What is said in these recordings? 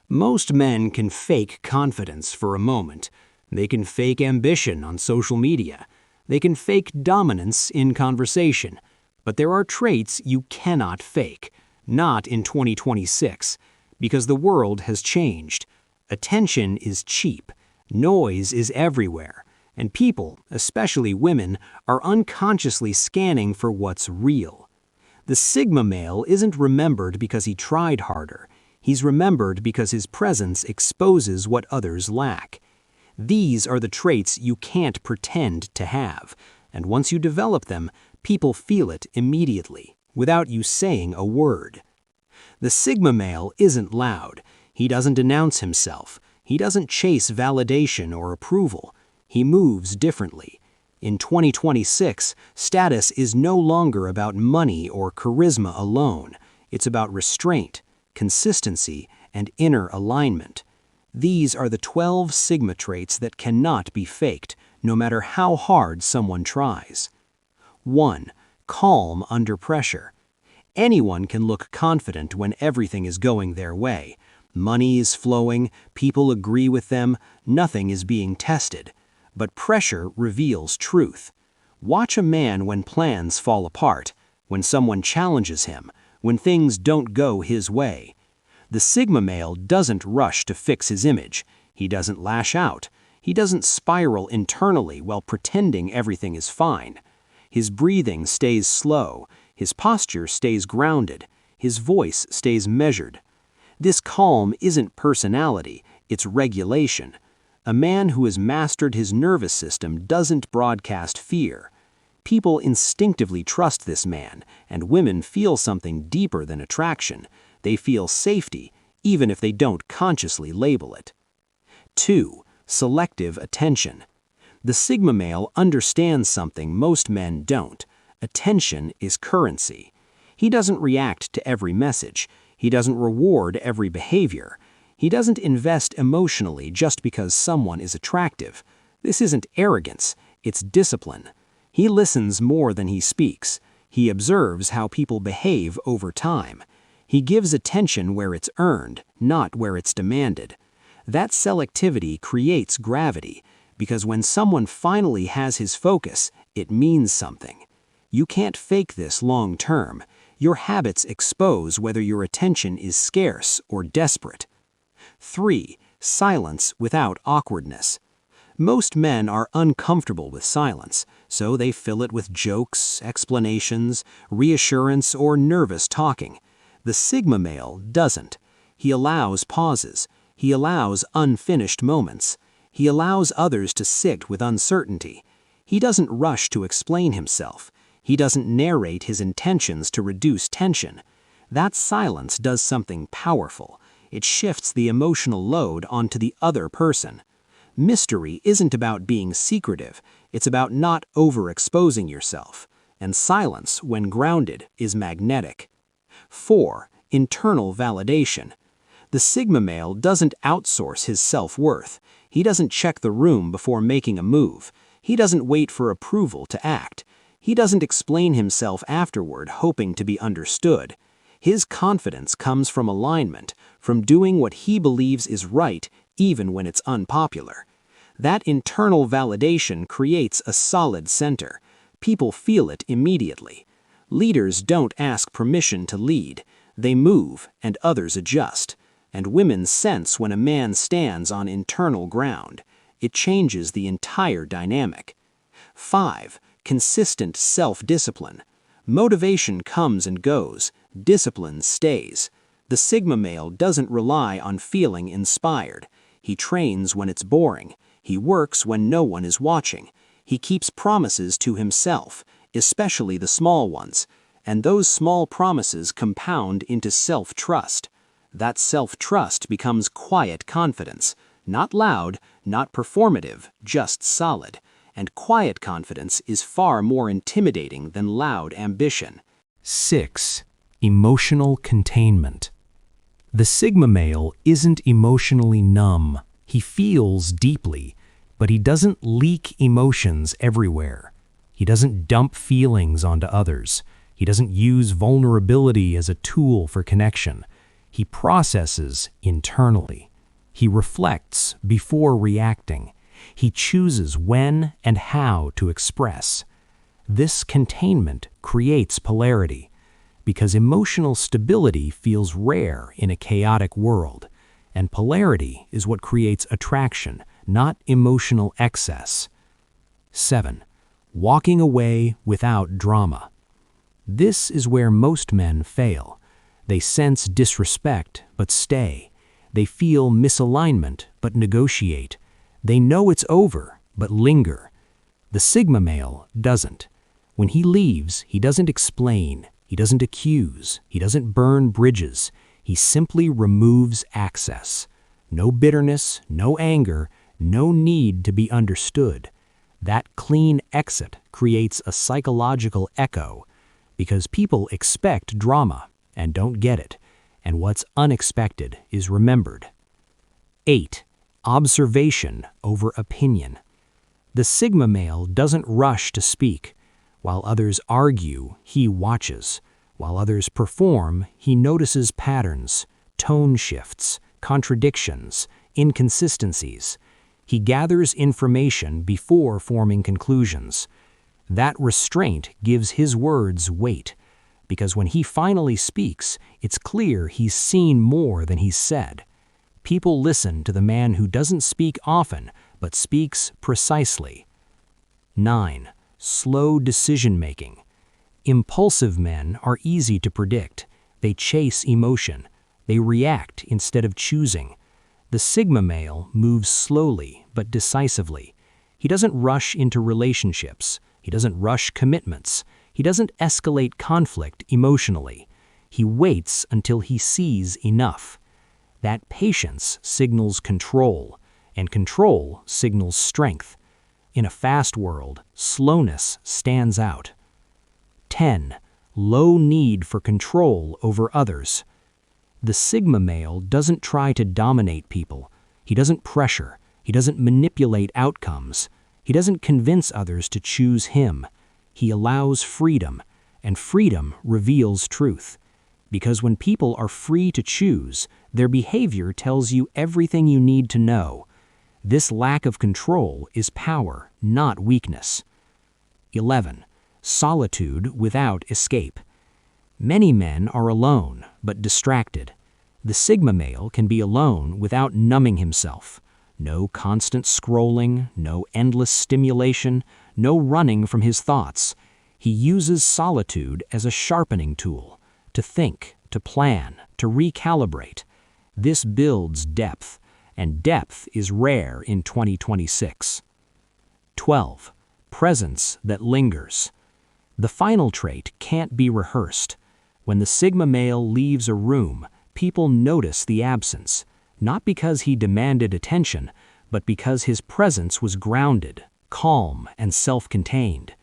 Most men can fake confidence for a moment. They can fake ambition on social media. They can fake dominance in conversation. But there are traits you cannot fake, not in 2026, because the world has changed. Attention is cheap. Noise is everywhere. And people, especially women, are unconsciously scanning for what's real. The Sigma male isn't remembered because he tried harder. He's remembered because his presence exposes what others lack. These are the traits you can't pretend to have, and once you develop them, people feel it immediately, without you saying a word. The Sigma male isn't loud. He doesn't announce himself. He doesn't chase validation or approval. He moves differently. In 2026, status is no longer about money or charisma alone. It's about restraint, consistency, and inner alignment. These are the 12 Sigma traits that cannot be faked, no matter how hard someone tries. 1. Calm under pressure. Anyone can look confident when everything is going their way. Money is flowing, people agree with them, nothing is being tested. But pressure reveals truth. Watch a man when plans fall apart, when someone challenges him, when things don't go his way. The Sigma male doesn't rush to fix his image. He doesn't lash out. He doesn't spiral internally while pretending everything is fine. His breathing stays slow. His posture stays grounded. His voice stays measured. This calm isn't personality, it's regulation. A man who has mastered his nervous system doesn't broadcast fear. People instinctively trust this man, and women feel something deeper than attraction. They feel safety, even if they don't consciously label it. 2. Selective attention. The Sigma male understands something most men don't. Attention is currency. He doesn't react to every message. He doesn't reward every behavior. He doesn't invest emotionally just because someone is attractive. This isn't arrogance, it's discipline. He listens more than he speaks. He observes how people behave over time. He gives attention where it's earned, not where it's demanded. That selectivity creates gravity, because when someone finally has his focus, it means something. You can't fake this long term. Your habits expose whether your attention is scarce or desperate. 3. Silence without awkwardness. Most men are uncomfortable with silence, so they fill it with jokes, explanations, reassurance, or nervous talking. The Sigma male doesn't. He allows pauses. He allows unfinished moments. He allows others to sit with uncertainty. He doesn't rush to explain himself. He doesn't narrate his intentions to reduce tension. That silence does something powerful. It shifts the emotional load onto the other person. Mystery isn't about being secretive. It's about not overexposing yourself. And silence, when grounded, is magnetic. 4. Internal validation. The Sigma male doesn't outsource his self-worth. He doesn't check the room before making a move. He doesn't wait for approval to act. He doesn't explain himself afterward hoping to be understood. His confidence comes from alignment, from doing what he believes is right, even when it's unpopular. That internal validation creates a solid center. People feel it immediately. Leaders don't ask permission to lead. They move, and others adjust. And women sense when a man stands on internal ground. It changes the entire dynamic. 5. Consistent self-discipline. Motivation comes and goes. Discipline stays. The Sigma male doesn't rely on feeling inspired. He trains when it's boring. He works when no one is watching. He keeps promises to himself, especially the small ones. And those small promises compound into self-trust. That self-trust becomes quiet confidence. Not loud, not performative, just solid. And quiet confidence is far more intimidating than loud ambition. 6. Emotional containment. The Sigma male isn't emotionally numb. He feels deeply, but he doesn't leak emotions everywhere. He doesn't dump feelings onto others. He doesn't use vulnerability as a tool for connection. He processes internally. He reflects before reacting. He chooses when and how to express. This containment creates polarity, because emotional stability feels rare in a chaotic world, and polarity is what creates attraction, not emotional excess. 7. Walking away without drama. This is where most men fail. They sense disrespect, but stay. They feel misalignment, but negotiate. They know it's over, but linger. The Sigma male doesn't. When he leaves, he doesn't explain, he doesn't accuse, he doesn't burn bridges. He simply removes access. No bitterness, no anger, no need to be understood. That clean exit creates a psychological echo, because people expect drama and don't get it, and what's unexpected is remembered. 8. Observation over opinion. The Sigma male doesn't rush to speak. While others argue, he watches. While others perform, he notices patterns, tone shifts, contradictions, inconsistencies. He gathers information before forming conclusions. That restraint gives his words weight, because when he finally speaks, it's clear he's seen more than he's said. People listen to the man who doesn't speak often, but speaks precisely. 9. Slow decision-making. Impulsive men are easy to predict. They chase emotion. They react instead of choosing. The Sigma male moves slowly but decisively. He doesn't rush into relationships. He doesn't rush commitments. He doesn't escalate conflict emotionally. He waits until he sees enough. That patience signals control, and control signals strength. In a fast world, slowness stands out. 10. Low need for control over others. The Sigma male doesn't try to dominate people. He doesn't pressure. He doesn't manipulate outcomes. He doesn't convince others to choose him. He allows freedom, and freedom reveals truth. Because when people are free to choose, their behavior tells you everything you need to know. This lack of control is power, not weakness. 11. Solitude without escape. Many men are alone, but distracted. The Sigma male can be alone without numbing himself. No constant scrolling, no endless stimulation, no running from his thoughts. He uses solitude as a sharpening tool, to think, to plan, to recalibrate. This builds depth, and depth is rare in 2026. 12. Presence that lingers. The final trait can't be rehearsed. When the Sigma male leaves a room, people notice the absence, not because he demanded attention, but because his presence was grounded, calm, and self-contained.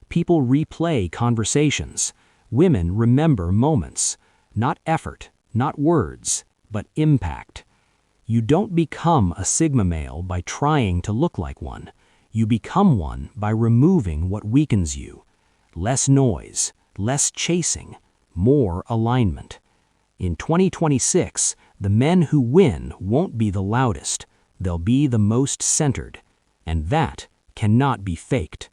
People replay conversations. Women remember moments. Not effort, not words, but impact. You don't become a Sigma male by trying to look like one. You become one by removing what weakens you. Less noise, less chasing, more alignment. In 2026, the men who win won't be the loudest. They'll be the most centered. And that cannot be faked.